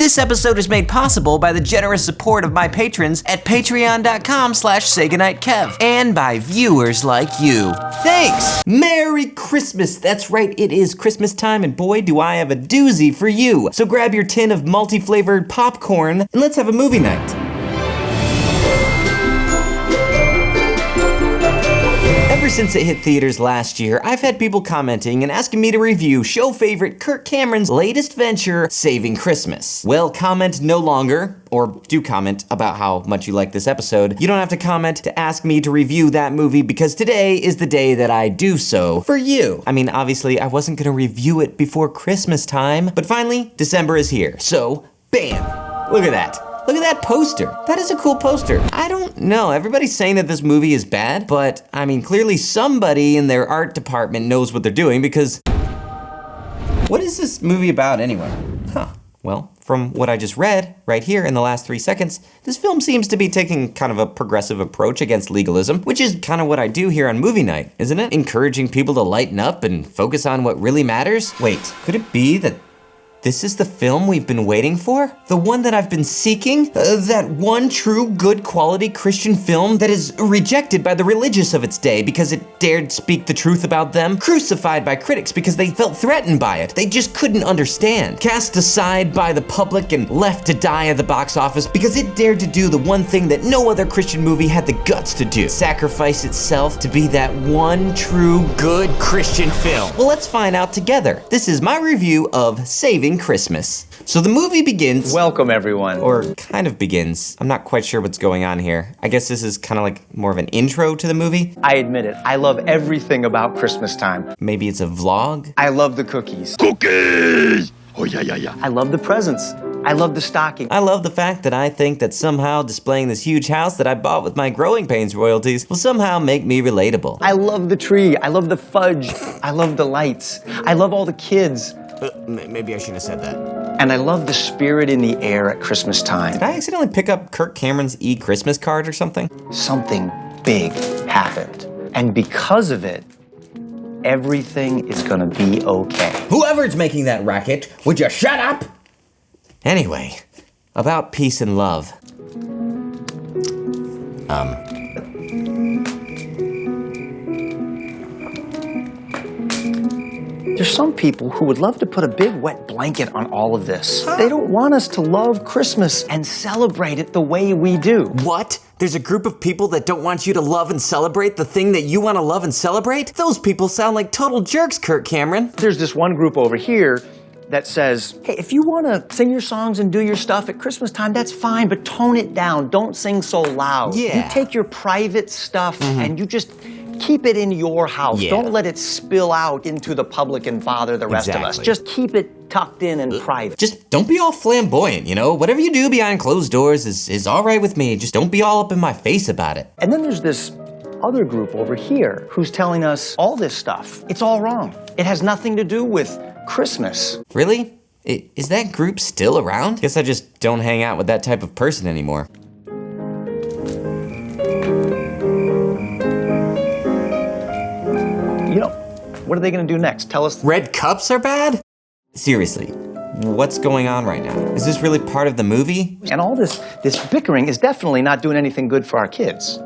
This episode is made possible by the generous support of my patrons at patreon.com/SayGoodnightKev and by viewers like you. Thanks! Merry Christmas! That's right, it is Christmas time, and boy, do I have a doozy for you. So grab your tin of multi-flavored popcorn and let's have a movie night. Ever since it hit theaters last year, I've had people commenting and asking me to review show favorite Kirk Cameron's latest venture, Saving Christmas. Well, comment no longer, or do comment about how much you like this episode. You don't have to comment to ask me to review that movie because today is the day that I do so for you. I mean, obviously, I wasn't gonna review it before Christmas time, but finally, December is here, so bam! Look at that. Look at that poster. That is a cool poster. I don't know, everybody's saying that this movie is bad, but I mean, clearly somebody in their art department knows what they're doing because what is this movie about anyway? Huh, well, from what I just read right here in the last 3 seconds, this film seems to be taking kind of a progressive approach against legalism, which is kind of what I do here on Movie Night, isn't it? Encouraging people to lighten up and focus on what really matters. Wait, could it be that this is the film we've been waiting for? The one that I've been seeking? That one true good quality Christian film that is rejected by the religious of its day because it dared speak the truth about them, crucified by critics because they felt threatened by it. They just couldn't understand. Cast aside by the public and left to die at the box office because it dared to do the one thing that no other Christian movie had the guts to do. Sacrifice itself to be that one true good Christian film. Well, let's find out together. This is my review of Saving Christmas. So the movie begins. Welcome, everyone. Or kind of begins. I'm not quite sure what's going on here. I guess this is kind of like more of an intro to the movie. I admit it. I love everything about Christmas time. Maybe it's a vlog? I love the cookies. Cookies! Oh, yeah. I love the presents. I love the stocking. I love the fact that I think that somehow displaying this huge house that I bought with my Growing Pains royalties will somehow make me relatable. I love the tree. I love the fudge. I love the lights. I love all the kids. Maybe I shouldn't have said that. And I love the spirit in the air at Christmas time. Did I accidentally pick up Kirk Cameron's e-Christmas card or something? Something big happened. And because of it, everything is gonna be okay. Whoever's making that racket, would you shut up? Anyway, about peace and love. There's some people who would love to put a big wet blanket on all of this. They don't want us to love Christmas and celebrate it the way we do. What? There's a group of people that don't want you to love and celebrate the thing that you want to love and celebrate? Those people sound like total jerks, Kirk Cameron. There's this one group over here that says, hey, if you want to sing your songs and do your stuff at Christmas time, that's fine, but tone it down. Don't sing so loud. Yeah. You take your private stuff and you just keep it in your house. Yeah. Don't let it spill out into the public and bother the rest of us. Just keep it tucked in and private. Just don't be all flamboyant, you know? Whatever you do behind closed doors is all right with me. Just don't be all up in my face about it. And then there's this other group over here who's telling us all this stuff. It's all wrong. It has nothing to do with Christmas. Really? Is that group still around? Guess I just don't hang out with that type of person anymore. You know, what are they gonna do next? Tell us. Red cups are bad? Seriously, what's going on right now? Is this really part of the movie? And all this bickering is definitely not doing anything good for our kids.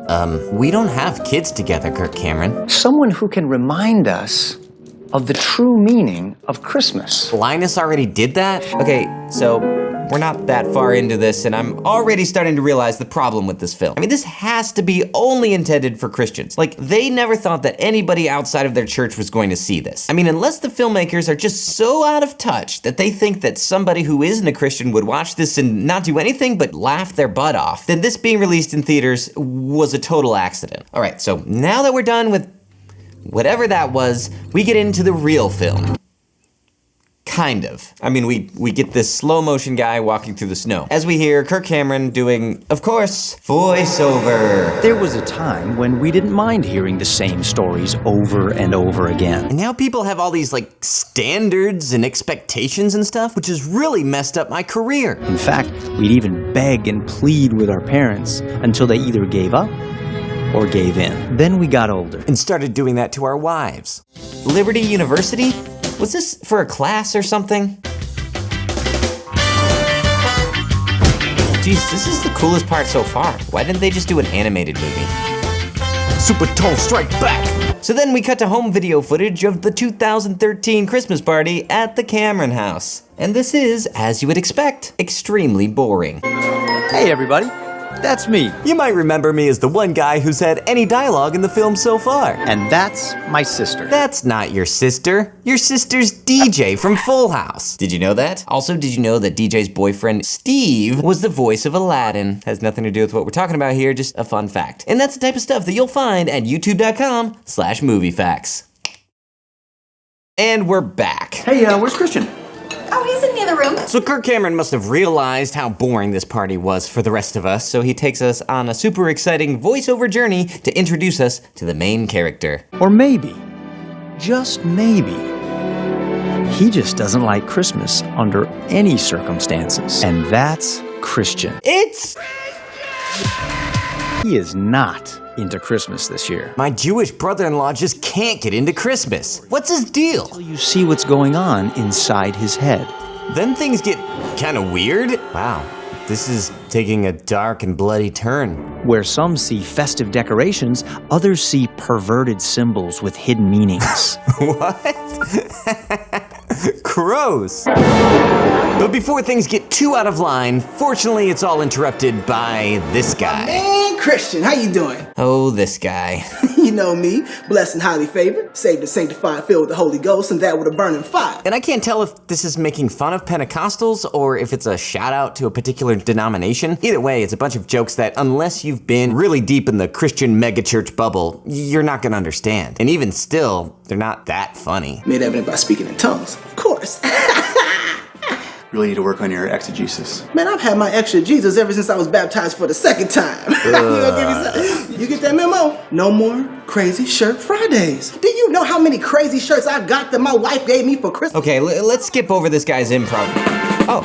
We don't have kids together, Kirk Cameron. Someone who can remind us of the true meaning of Christmas. Linus already did that? Okay, so we're not that far into this and I'm already starting to realize the problem with this film. I mean, this has to be only intended for Christians. Like, they never thought that anybody outside of their church was going to see this. I mean, unless the filmmakers are just so out of touch that they think that somebody who isn't a Christian would watch this and not do anything but laugh their butt off, then this being released in theaters was a total accident. All right, so now that we're done with whatever that was, we get into the real film. Kind of. I mean, we get this slow motion guy walking through the snow. As we hear Kirk Cameron doing, of course, voiceover. There was a time when we didn't mind hearing the same stories over and over again. And now people have all these, like, standards and expectations and stuff, which has really messed up my career. In fact, we'd even beg and plead with our parents until they either gave up or gave in. Then we got older. And started doing that to our wives. Liberty University? Was this for a class or something? Geez, this is the coolest part so far. Why didn't they just do an animated movie? Super Tone Strike Back! So then we cut to home video footage of the 2013 Christmas party at the Cameron house. And this is, as you would expect, extremely boring. Hey everybody, that's me. You might remember me as the one guy who's had any dialogue in the film so far. And that's my sister. That's not your sister. Your sister's DJ from Full House. Did you know that? Also, did you know that DJ's boyfriend, Steve, was the voice of Aladdin? Has nothing to do with what we're talking about here, just a fun fact. And that's the type of stuff that you'll find at youtube.com/moviefacts. And we're back. Hey, where's Christian? Oh, he's in the other room. So Kirk Cameron must have realized how boring this party was for the rest of us, so he takes us on a super exciting voiceover journey to introduce us to the main character. Or maybe, just maybe, he just doesn't like Christmas under any circumstances. And that's Christian. It's He is not into Christmas this year. my Jewish brother-in-law just can't get into Christmas. What's his deal? You see what's going on inside his head. Then things get kind of weird. Wow, this is taking a dark and bloody turn. Where some see festive decorations, others see perverted symbols with hidden meanings. What? Gross. But before things get too out of line, fortunately it's all interrupted by this guy. Man, Christian, how you doing? Oh, this guy. You know me, blessed and highly favored, saved and sanctified, filled with the Holy Ghost, and that with a burning fire. And I can't tell if this is making fun of Pentecostals or if it's a shout out to a particular denomination. Either way, it's a bunch of jokes that unless you've been really deep in the Christian megachurch bubble, you're not gonna understand. And even still, they're not that funny. Made evident by speaking in tongues, of course. Really need to work on your exegesis. Man, I've had my extra Jesus ever since I was baptized for the second time. You gonna give me some- You get that memo? No more crazy shirt Fridays. Do you know how many crazy shirts I got that my wife gave me for Christmas? Okay, let's skip over this guy's improv. Oh,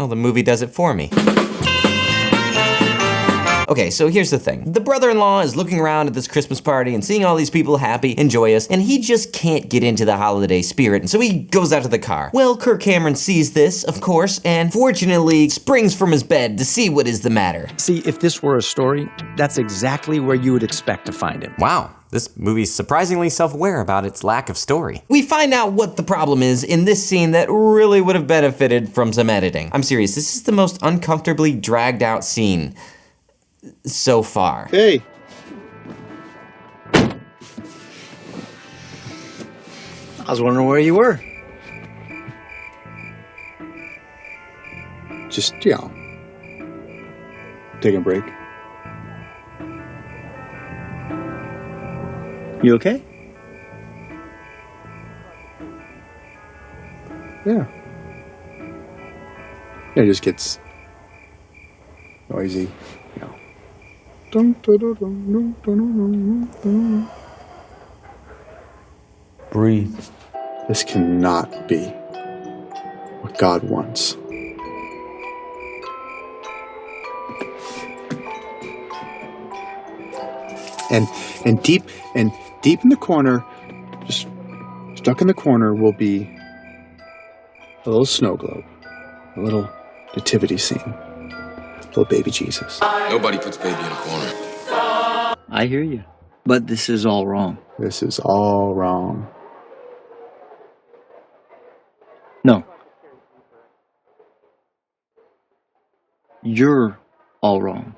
the movie does it for me. Okay, so here's the thing. The brother-in-law is looking around at this Christmas party and seeing all these people happy and joyous, and he just can't get into the holiday spirit, and so he goes out to the car. Well, Kirk Cameron sees this, of course, and fortunately springs from his bed to see what is the matter. See, if this were a story, that's exactly where you would expect to find him. Wow, this movie's surprisingly self-aware about its lack of story. We find out what the problem is in this scene that really would have benefited from some editing. I'm serious, this is the most uncomfortably dragged out scene so far. Hey. I was wondering where you were. Just, taking a break. You okay? Yeah. It just gets noisy, Breathe. This cannot be what God wants. And deep in the corner, just stuck in the corner, will be a little snow globe, a little nativity scene, little baby Jesus. Nobody puts baby in a corner. I hear you, but this is all wrong. This is all wrong. No. You're all wrong.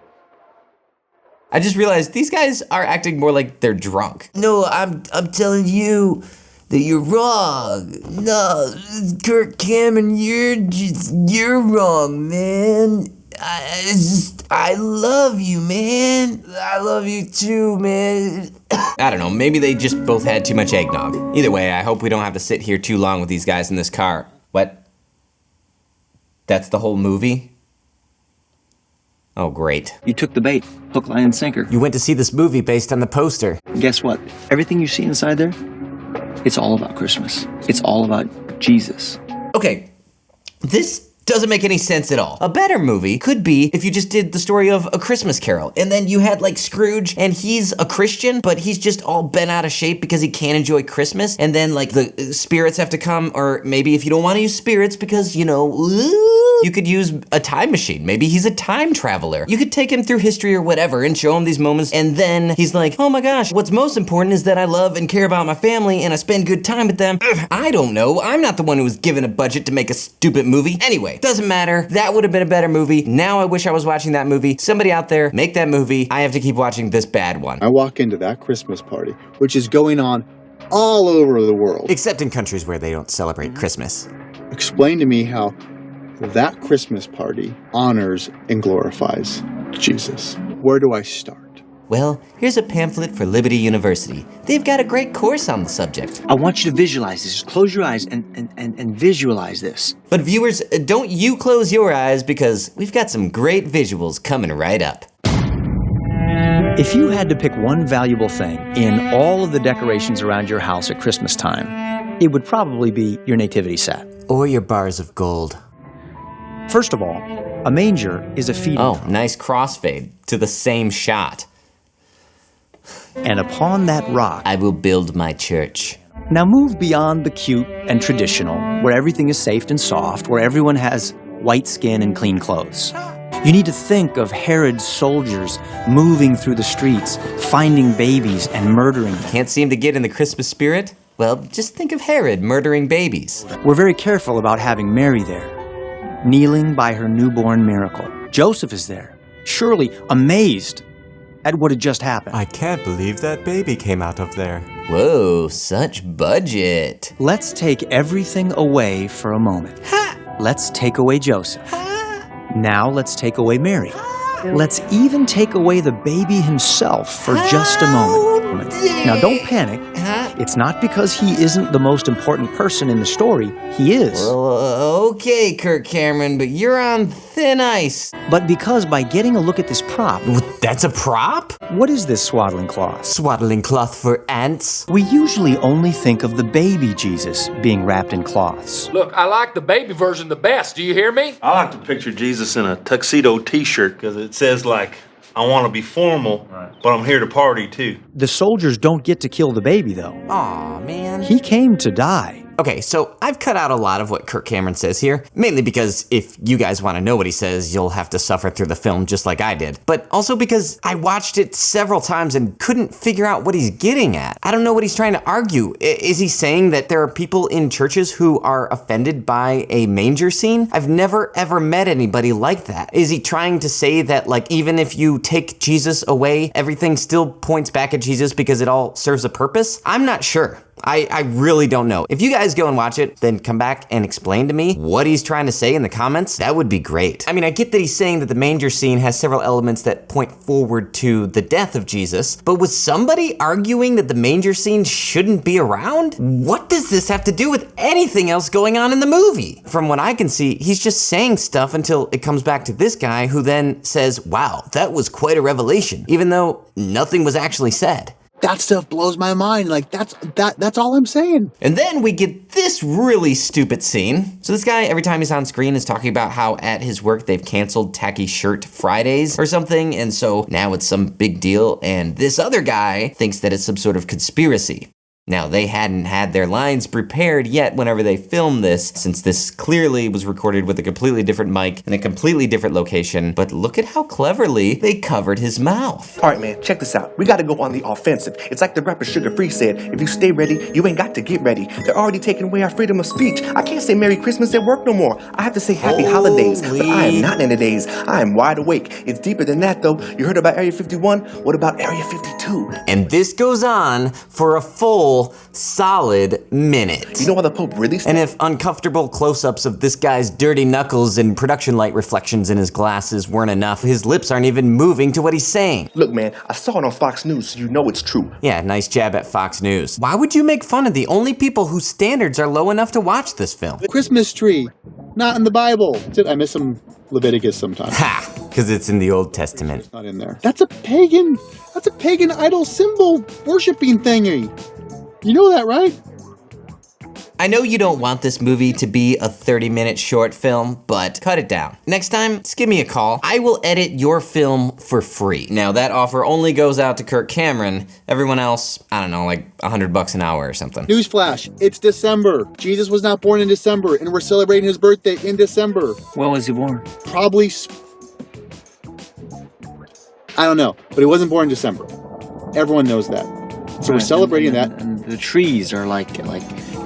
I just realized these guys are acting more like they're drunk. No, I'm telling you that you're wrong. No, Kirk Cameron, you're wrong, man. I love you, man. I love you too, man. I don't know, maybe they just both had too much eggnog. Either way, I hope we don't have to sit here too long with these guys in this car. What? That's the whole movie? Oh, great. You took the bait, hook, line, and sinker. You went to see this movie based on the poster. Guess what? Everything you see inside there, it's all about Christmas. It's all about Jesus. Okay, this doesn't make any sense at all. A better movie could be if you just did the story of A Christmas Carol, and then you had like Scrooge, and he's a Christian, but he's just all bent out of shape because he can't enjoy Christmas, and then like the spirits have to come, or maybe if you don't want to use spirits because, you know, You could use a time machine. Maybe he's a time traveler. You could take him through history or whatever and show him these moments, and then he's like, oh my gosh, what's most important is that I love and care about my family and I spend good time with them. I don't know. I'm not the one who was given a budget to make a stupid movie. Anyway, doesn't matter. That would have been a better movie. Now I wish I was watching that movie. Somebody out there, make that movie. I have to keep watching this bad one. I walk into that Christmas party, which is going on all over the world. Except in countries where they don't celebrate Christmas. Explain to me how that Christmas party honors and glorifies Jesus. Where do I start? Well, here's a pamphlet for Liberty University. They've got a great course on the subject. I want you to visualize this. Just close your eyes and visualize this. But viewers, don't you close your eyes because we've got some great visuals coming right up. If you had to pick one valuable thing in all of the decorations around your house at Christmas time, it would probably be your nativity set. Or your bars of gold. First of all, a manger is a feeding Oh, trough. nice crossfade to the same shot. And upon that rock, I will build my church. now move beyond the cute and traditional, where everything is safe and soft, where everyone has white skin and clean clothes. You need to think of Herod's soldiers moving through the streets, finding babies and murdering them. Can't seem to get in the Christmas spirit? Well, just think of Herod murdering babies. We're very careful about having Mary there, kneeling by her newborn miracle. Joseph is there, surely amazed at what had just happened. I can't believe that baby came out of there. Whoa, such budget. Let's take everything away for a moment. Let's take away Joseph. Now let's take away Mary. Let's even take away the baby himself for just a moment. Now don't panic. It's not because he isn't the most important person in the story. He is. Well, okay, Kirk Cameron, but you're on thin ice. But because by getting a look at this prop, That's a prop? what is this swaddling cloth? Swaddling cloth for ants? We usually only think of the baby Jesus being wrapped in cloths. Look, I like the baby version the best. Do you hear me? I like to picture Jesus in a tuxedo t-shirt because it says like, I want to be formal, but I'm here to party too. The soldiers don't get to kill the baby, though. Aw, man. He came to die. Okay, so I've cut out a lot of what Kirk Cameron says here, mainly because if you guys want to know what he says, you'll have to suffer through the film just like I did. But also because I watched it several times and couldn't figure out what he's getting at. I don't know what he's trying to argue. Is he saying that there are people in churches who are offended by a manger scene? I've never ever met anybody like that. Is he trying to say that like even if you take Jesus away, everything still points back at Jesus because it all serves a purpose? I'm not sure. I really don't know. If you guys go and watch it, then come back and explain to me what he's trying to say in the comments. That would be great. I mean, I get that he's saying that the manger scene has several elements that point forward to the death of Jesus, but was somebody arguing that the manger scene shouldn't be around? What does this have to do with anything else going on in the movie? From what I can see, he's just saying stuff until it comes back to this guy who then says, wow, that was quite a revelation, even though nothing was actually said. That stuff blows my mind. Like, that's all I'm saying. And then we get this really stupid scene. So this guy, every time he's on screen, is talking about how at his work they've canceled Tacky Shirt Fridays or something, and so now it's some big deal, and this other guy thinks that it's some sort of conspiracy. Now, they hadn't had their lines prepared yet whenever they filmed this, since this clearly was recorded with a completely different mic in a completely different location, but look at how cleverly they covered his mouth. All right, man, check this out. We gotta go on the offensive. It's like the rapper Sugar Free said, if you stay ready, you ain't got to get ready. They're already taking away our freedom of speech. I can't say Merry Christmas at work no more. I have to say Happy Holidays, but I am not in the days. I am wide awake. It's deeper than that, though. You heard about Area 51? What about Area 52? And this goes on for a full, solid minute. You know why the Pope really... And if uncomfortable close-ups of this guy's dirty knuckles and production light reflections in his glasses weren't enough, his lips aren't even moving to what he's saying. Look, man, I saw it on Fox News, so you know it's true. Yeah, nice jab at Fox News. Why would you make fun of the only people whose standards are low enough to watch this film? Christmas tree, not in the Bible. I miss some Leviticus sometimes. Ha! Because it's in the Old Testament. It's not in there. That's a pagan idol symbol worshiping thingy. You know that, right? I know you don't want this movie to be a 30-minute short film, but cut it down. Next time, just give me a call. I will edit your film for free. Now, that offer only goes out to Kirk Cameron. Everyone else, I don't know, like $100 an hour or something. Newsflash, it's December. Jesus was not born in December, and we're celebrating his birthday in December. When was he born? Probably, I don't know, but he wasn't born in December. Everyone knows that. So we're celebrating that. And the trees are like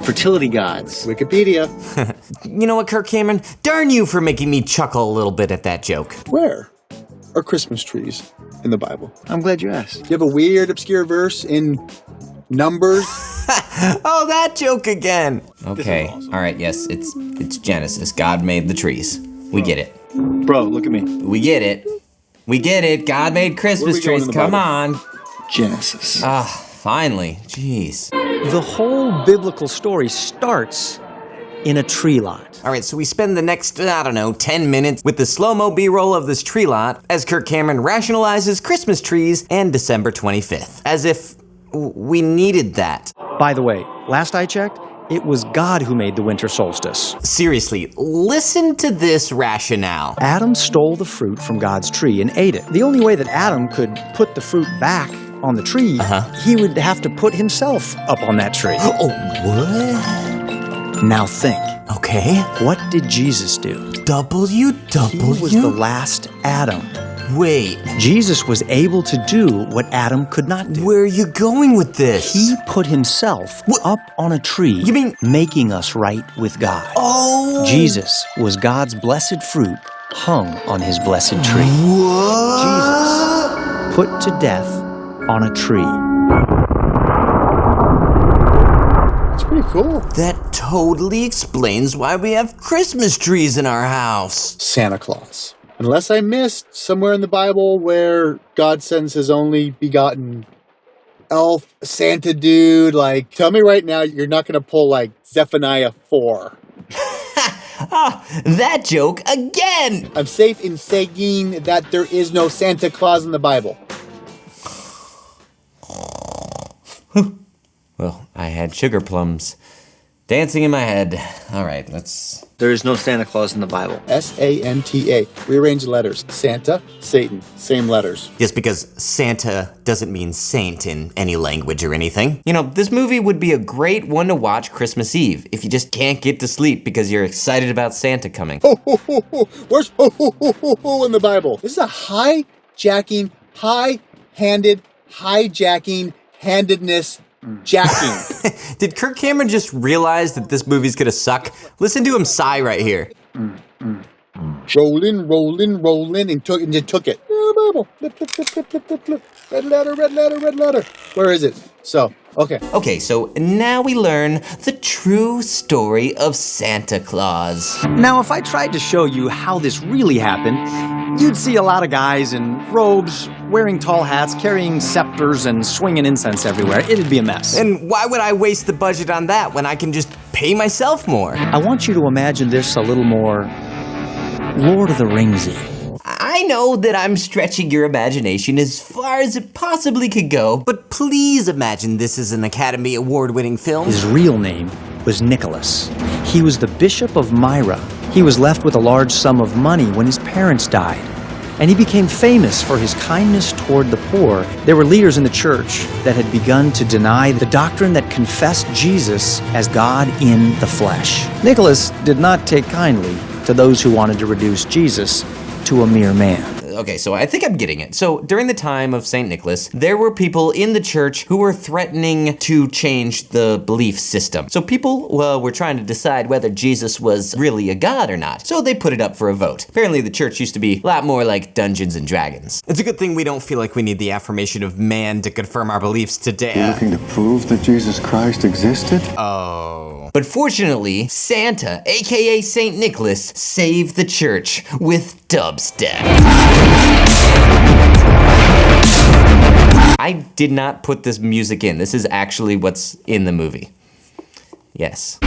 fertility gods. Wikipedia. You know what, Kirk Cameron? Darn you for making me chuckle a little bit at that joke. Where are Christmas trees in the Bible? I'm glad you asked. You have a weird, obscure verse in Numbers? Oh, that joke again. Okay, all right, yes, it's Genesis. God made the trees. We get it. Bro, look at me. We get it. We get it. God made Christmas trees. Come on. Genesis. Finally. Jeez. The whole biblical story starts in a tree lot. All right, so we spend the next, 10 minutes with the slow-mo B-roll of this tree lot as Kirk Cameron rationalizes Christmas trees and December 25th. As if we needed that. By the way, last I checked, it was God who made the winter solstice. Seriously, listen to this rationale. Adam stole the fruit from God's tree and ate it. The only way that Adam could put the fruit back on the tree, he would have to put himself up on that tree. Oh, what? Now think. Okay. What did Jesus do? He was the last Adam. Wait. Jesus was able to do what Adam could not do. Where are you going with this? He put himself up on a tree, You mean making us right with God. Oh! Jesus was God's blessed fruit hung on his blessed tree. What? Jesus put to death on a tree. It's pretty cool. That totally explains why we have Christmas trees in our house. Santa Claus. Unless I missed somewhere in the Bible where God sends his only begotten elf, Santa dude, like, tell me right now you're not going to pull, like, Zephaniah 4. That joke again! I'm safe in saying that there is no Santa Claus in the Bible. Well, I had sugar plums dancing in my head. All right, let's... There is no Santa Claus in the Bible. S-A-N-T-A. Rearrange letters. Santa, Satan. Same letters. Just because Santa doesn't mean saint in any language or anything. You know, this movie would be a great one to watch Christmas Eve if you just can't get to sleep because you're excited about Santa coming. Ho, ho, ho, ho. Where's ho, ho, ho, ho, ho in the Bible? This is a hijacking, high-handed, hijacking, handedness jacking. Did Kirk Cameron just realize that this movie's gonna suck? Listen to him sigh right here. Rolling, and took it. Bible. Flip, flip, flip, flip, flip, flip, flip. Red letter, red letter, red letter. Where is it? So, okay. Okay, so now we learn the true story of Santa Claus. Now, if I tried to show you how this really happened, you'd see a lot of guys in robes, wearing tall hats, carrying scepters, and swinging incense everywhere. It'd be a mess. And why would I waste the budget on that when I can just pay myself more? I want you to imagine this a little more Lord of the Ringsy. I know that I'm stretching your imagination as far as it possibly could go, but please imagine this is an Academy Award-winning film. His real name was Nicholas. He was the Bishop of Myra. He was left with a large sum of money when his parents died, and he became famous for his kindness toward the poor. There were leaders in the church that had begun to deny the doctrine that confessed Jesus as God in the flesh. Nicholas did not take kindly to those who wanted to reduce Jesus to a mere man. Okay, so I think I'm getting it. So during the time of St. Nicholas, there were people in the church who were threatening to change the belief system. So people, were trying to decide whether Jesus was really a god or not. So they put it up for a vote. Apparently the church used to be a lot more like Dungeons and Dragons. It's a good thing we don't feel like we need the affirmation of man to confirm our beliefs today. You're looking to prove that Jesus Christ existed? Oh. But fortunately, Santa, aka St. Nicholas, saved the church with dubstep. I did not put this music in. This is actually what's in the movie. Yes.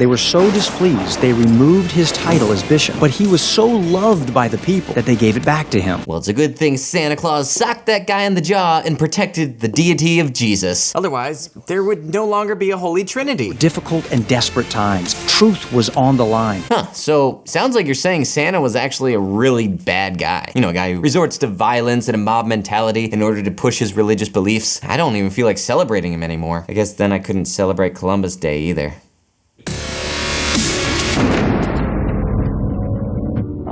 They were so displeased, they removed his title as bishop. But he was so loved by the people that they gave it back to him. Well, it's a good thing Santa Claus socked that guy in the jaw and protected the deity of Jesus. Otherwise, there would no longer be a Holy Trinity. Difficult and desperate times. Truth was on the line. Huh, so sounds like you're saying Santa was actually a really bad guy. You know, a guy who resorts to violence and a mob mentality in order to push his religious beliefs. I don't even feel like celebrating him anymore. I guess then I couldn't celebrate Columbus Day either.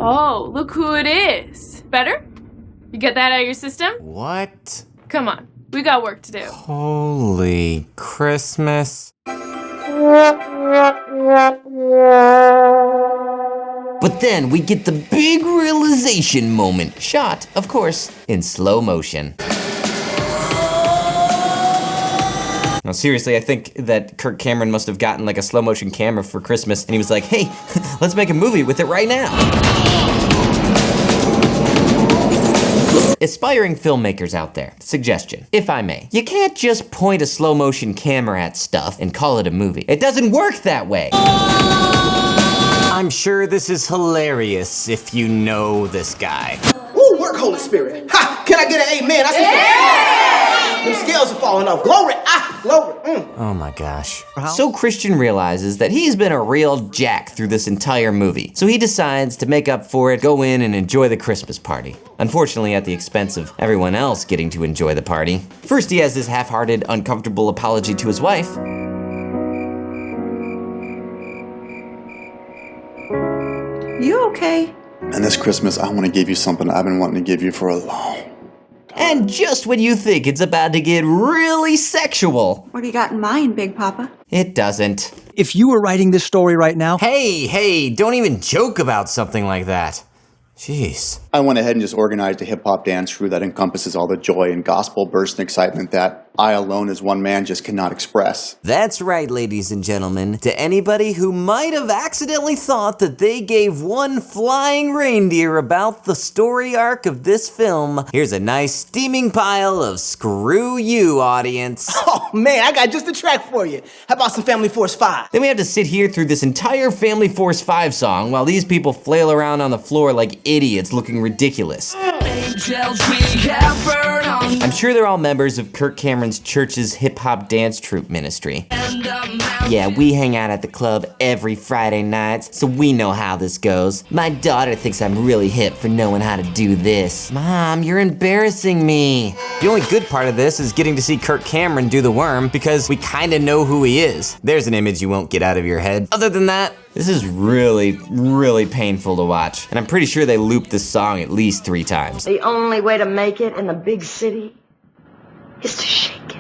Oh, look who it is. Better? You get that out of your system? What? Come on, we got work to do. Holy Christmas. But then we get the big realization moment, shot, of course, in slow motion. No, seriously, I think that Kirk Cameron must have gotten like a slow motion camera for Christmas and he was like, hey, let's make a movie with it right now. Aspiring filmmakers out there, suggestion, if I may. You can't just point a slow motion camera at stuff and call it a movie. It doesn't work that way. I'm sure this is hilarious if you know this guy. Ooh, work, Holy Spirit. Ha! Can I get an amen? I see them scales are falling off. Glory! Glory! Oh my gosh. So Christian realizes that he's been a real jack through this entire movie. So he decides to make up for it, go in and enjoy the Christmas party. Unfortunately, at the expense of everyone else getting to enjoy the party. First, he has this half-hearted, uncomfortable apology to his wife. You okay? And this Christmas, I want to give you something I've been wanting to give you for a long time. And just when you think it's about to get really sexual. What do you got in mind, Big Papa? It doesn't. If you were writing this story right now... Hey, don't even joke about something like that. Jeez. I went ahead and just organized a hip-hop dance crew that encompasses all the joy and gospel burst and excitement that I alone as one man just cannot express. That's right, ladies and gentlemen. To anybody who might have accidentally thought that they gave one flying reindeer about the story arc of this film, here's a nice steaming pile of screw you, audience. Oh man, I got just the track for you. How about some Family Force 5? Then we have to sit here through this entire Family Force 5 song while these people flail around on the floor like idiots looking ridiculous. I'm sure they're all members of Kirk Cameron's church's hip-hop dance troupe ministry. Yeah, we hang out at the club every Friday nights, so we know how this goes. My daughter thinks I'm really hip for knowing how to do this. Mom, you're embarrassing me. The only good part of this is getting to see Kirk Cameron do the worm because we kinda know who he is. There's an image you won't get out of your head. Other than that, this is really, really painful to watch. And I'm pretty sure they looped this song at least 3 times. The only way to make it in the big city is to shake it.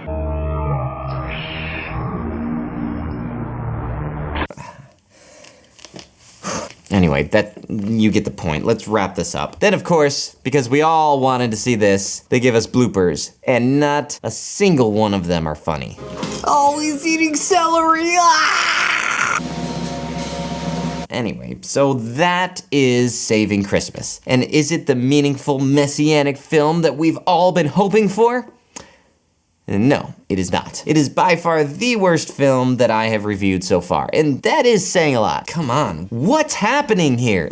Anyway, you get the point. Let's wrap this up. Then, of course, because we all wanted to see this, they give us bloopers, and not a single one of them are funny. Oh, he's eating celery! Anyway, so that is Saving Christmas. And is it the meaningful messianic film that we've all been hoping for? No, it is not. It is by far the worst film that I have reviewed so far, and that is saying a lot. Come on, what's happening here?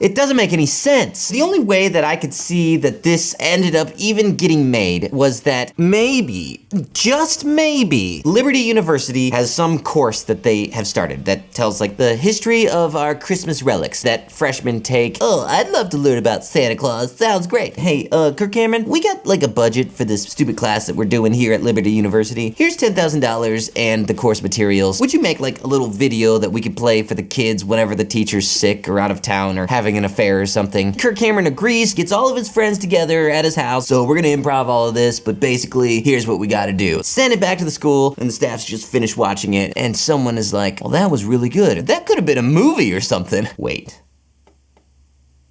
It doesn't make any sense. The only way that I could see that this ended up even getting made was that maybe, just maybe, Liberty University has some course that they have started that tells like the history of our Christmas relics that freshmen take. Oh, I'd love to learn about Santa Claus. Sounds great. Hey, Kirk Cameron, we got like a budget for this stupid class that we're doing here at Liberty University. Here's $10,000 and the course materials. Would you make like a little video that we could play for the kids whenever the teacher's sick or out of town or having an affair or something? Kirk Cameron agrees, gets all of his friends together at his house, so we're gonna improv all of this, but basically, here's what we gotta do. Send it back to the school, and the staff's just finished watching it, and someone is like, well, that was really good. That could have been a movie or something. Wait.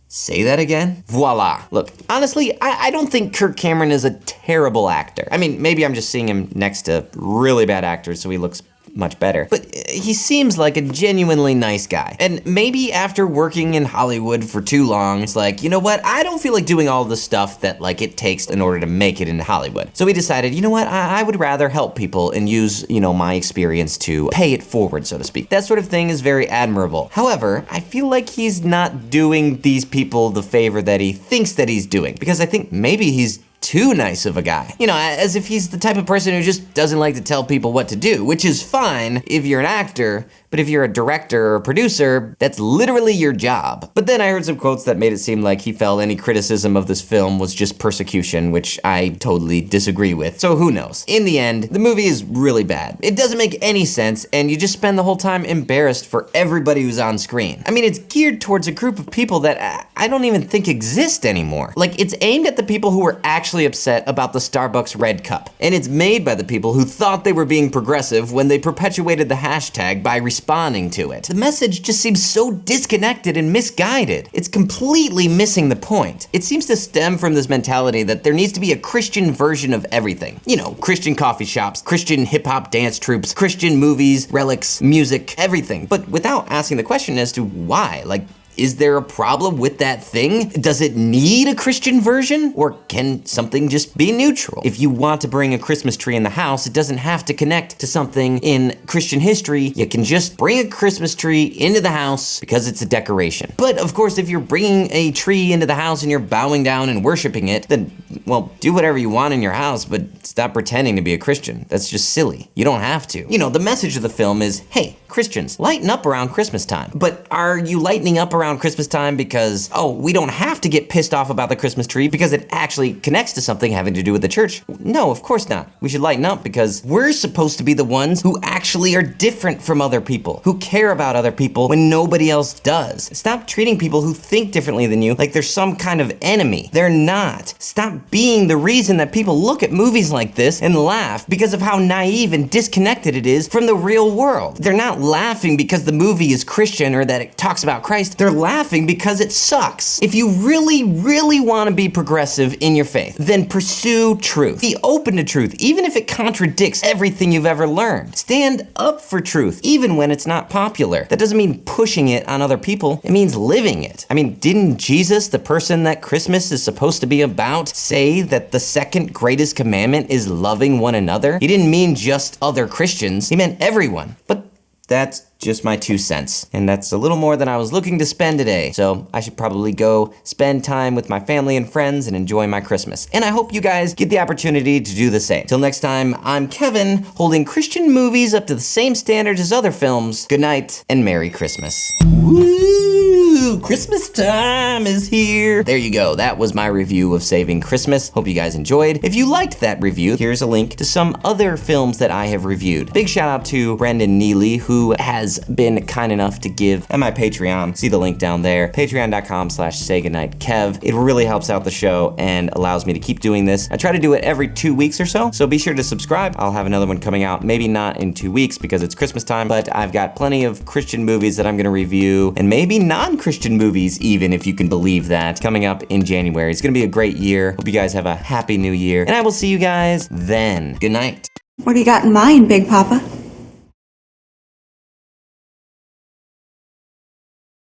Say that again? Voila. Look, honestly, I don't think Kirk Cameron is a terrible actor. I mean, maybe I'm just seeing him next to really bad actors, so he looks much better. But he seems like a genuinely nice guy. And maybe after working in Hollywood for too long, it's like, you know what? I don't feel like doing all the stuff that like it takes in order to make it into Hollywood. So he decided, you know what? I would rather help people and use, you know, my experience to pay it forward, so to speak. That sort of thing is very admirable. However, I feel like he's not doing these people the favor that he thinks that he's doing, because I think maybe he's too nice of a guy. You know, as if he's the type of person who just doesn't like to tell people what to do, which is fine if you're an actor, but if you're a director or producer, that's literally your job. But then I heard some quotes that made it seem like he felt any criticism of this film was just persecution, which I totally disagree with. So who knows? In the end, the movie is really bad. It doesn't make any sense, and you just spend the whole time embarrassed for everybody who's on screen. I mean, it's geared towards a group of people that I don't even think exist anymore. Like, it's aimed at the people who were actually upset about the Starbucks red cup. And it's made by the people who thought they were being progressive when they perpetuated the hashtag by responding to it. The message just seems so disconnected and misguided. It's completely missing the point. It seems to stem from this mentality that there needs to be a Christian version of everything. You know, Christian coffee shops, Christian hip-hop dance troupes, Christian movies, relics, music, everything. But without asking the question as to why. Like, is there a problem with that thing? Does it need a Christian version? Or can something just be neutral? If you want to bring a Christmas tree in the house, it doesn't have to connect to something in Christian history. You can just bring a Christmas tree into the house because it's a decoration. But of course, if you're bringing a tree into the house and you're bowing down and worshiping it, then, well, do whatever you want in your house, but stop pretending to be a Christian. That's just silly. You don't have to. You know, the message of the film is, hey, Christians, lighten up around Christmas time. But are you lightening up around Christmas time because, oh, we don't have to get pissed off about the Christmas tree because it actually connects to something having to do with the church? No, of course not. We should lighten up because we're supposed to be the ones who actually are different from other people, who care about other people when nobody else does. Stop treating people who think differently than you like they're some kind of enemy. They're not. Stop being the reason that people look at movies like this and laugh because of how naive and disconnected it is from the real world. They're not laughing because the movie is Christian or that it talks about Christ. They're laughing because it sucks. If you really, really want to be progressive in your faith, then pursue truth. Be open to truth, even if it contradicts everything you've ever learned. Stand up for truth, even when it's not popular. That doesn't mean pushing it on other people. It means living it. I mean, didn't Jesus, the person that Christmas is supposed to be about, say that the second greatest commandment is loving one another? He didn't mean just other Christians. He meant everyone. But that's just my 2 cents. And that's a little more than I was looking to spend today. So I should probably go spend time with my family and friends and enjoy my Christmas. And I hope you guys get the opportunity to do the same. Till next time, I'm Kevin, holding Christian movies up to the same standards as other films. Good night and Merry Christmas. Woo! Christmas time is here. There you go. That was my review of Saving Christmas. Hope you guys enjoyed. If you liked that review, here's a link to some other films that I have reviewed. Big shout out to Brendan Neely, who has been kind enough to give at my Patreon. See the link down there, patreon.com/saygoodnightkev. It really helps out the show and allows me to keep doing this. I try to do it every 2 weeks or so be sure to subscribe. I'll have another one coming out, maybe not in 2 weeks because it's Christmas time, but I've got plenty of Christian movies that I'm gonna review, and maybe non-Christian movies even, if you can believe that, coming up in January. It's gonna be a great year. Hope you guys have a happy new year, and I will see you guys then. Good night. What do you got in mind, Big Papa?